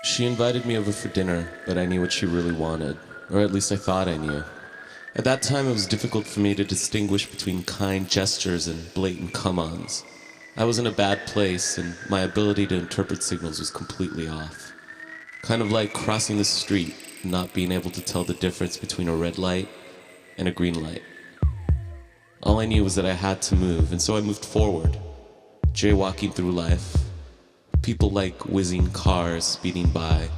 She invited me over for dinner, but I knew what she really wanted, or at least I thought I knew. At that time, it was difficult for me to distinguish between kind gestures and blatant come-ons. I was in a bad place, and my ability to interpret signals was completely off. Kind of like crossing the street and not being able to tell the difference between a red light and a green light. All I knew was that I had to move, and so I moved forward, jaywalking through life. People like whizzing cars speeding by.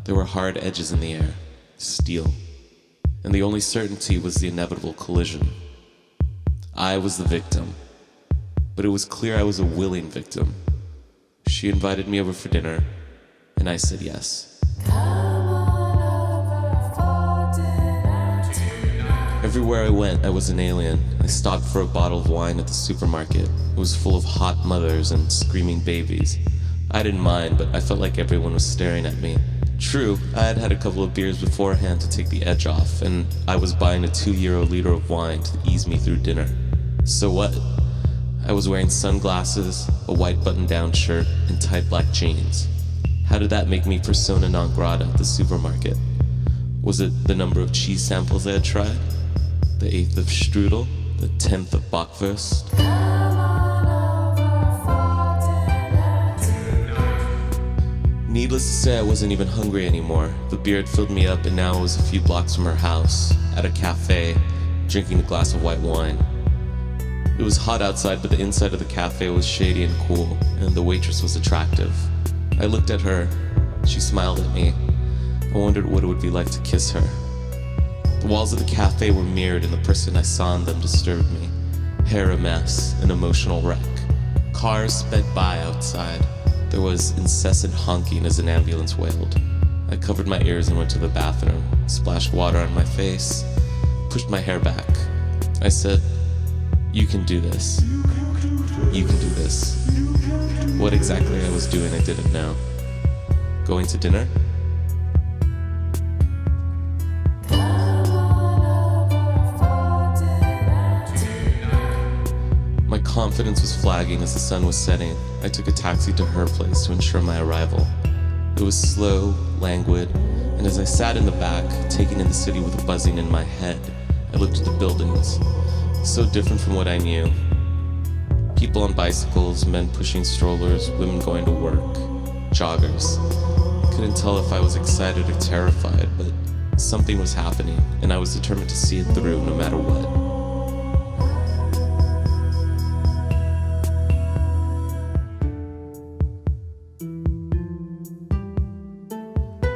There were hard edges in the air, steel. And the only certainty was the inevitable collision. I was the victim, but it was clear I was a willing victim. She invited me over for dinner, and I said yes. Everywhere I went, I was an alien. I stopped for a bottle of wine at the supermarket. It was full of hot mothers and screaming babies. I didn't mind, but I felt like everyone was staring at me. True, I had had a couple of beers beforehand to take the edge off, and I was buying a €2 liter of wine to ease me through dinner. So what? I was wearing sunglasses, a white button-down shirt, and tight black jeans. How did that make me persona non grata at the supermarket? Was it the number of cheese samples I had tried? The 8th of strudel? The 10th of bockwurst? Needless to say, I wasn't even hungry anymore. The beer had filled me up, and now I was a few blocks from her house, at a cafe, drinking a glass of white wine. It was hot outside, but the inside of the cafe was shady and cool, and the waitress was attractive. I looked at her. She smiled at me. I wondered what it would be like to kiss her. The walls of the cafe were mirrored, and the person I saw in them disturbed me. Hair a mess, an emotional wreck. Cars sped by outside. There was incessant honking as an ambulance wailed. I covered my ears and went to the bathroom, splashed water on my face, pushed my hair back. I said, "You can do this. You can do this." What exactly I was doing, I didn't know. Going to dinner? My confidence was flagging as the sun was setting. I took a taxi to her place to ensure my arrival. It was slow, languid, and as I sat in the back, taking in the city with a buzzing in my head, I looked at the buildings, so different from what I knew. People on bicycles, men pushing strollers, women going to work, joggers. I couldn't tell if I was excited or terrified, but something was happening, and I was determined to see it through no matter what.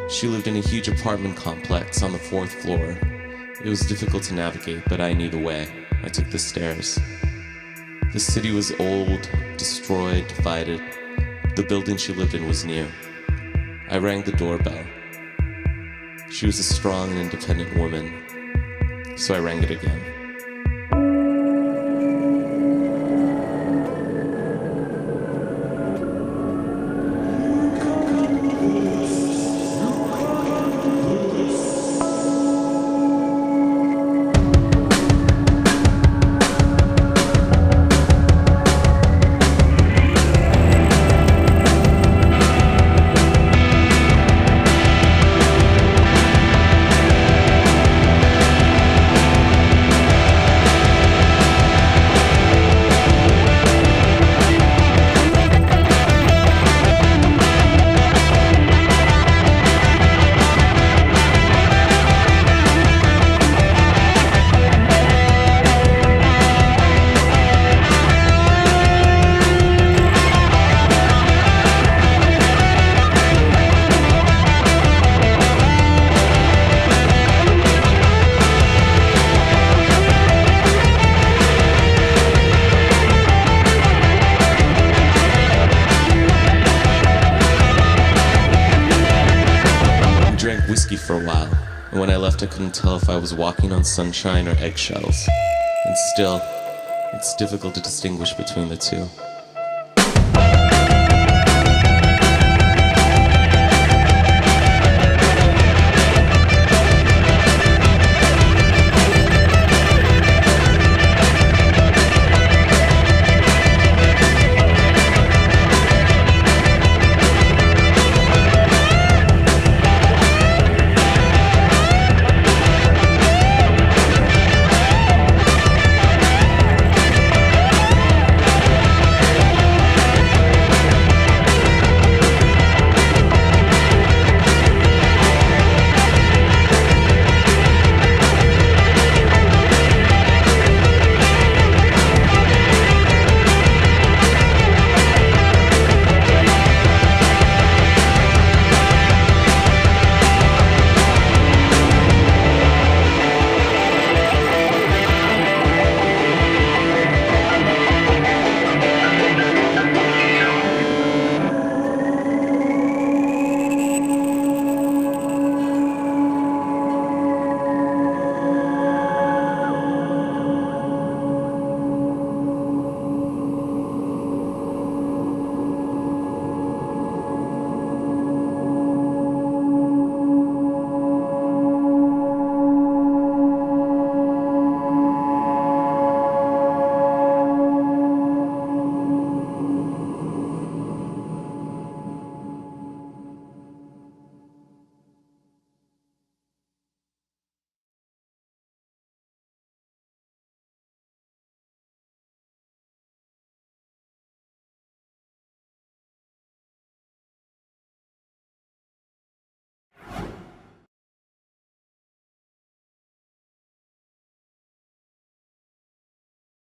She lived in a huge apartment complex on the 4th floor. It was difficult to navigate, but I knew the way. I took the stairs. The city was old, destroyed, divided. The building she lived in was new. I rang the doorbell. She was a strong and independent woman, so I rang it again. For a while, and when I left I couldn't tell if I was walking on sunshine or eggshells. And still, it's difficult to distinguish between the two.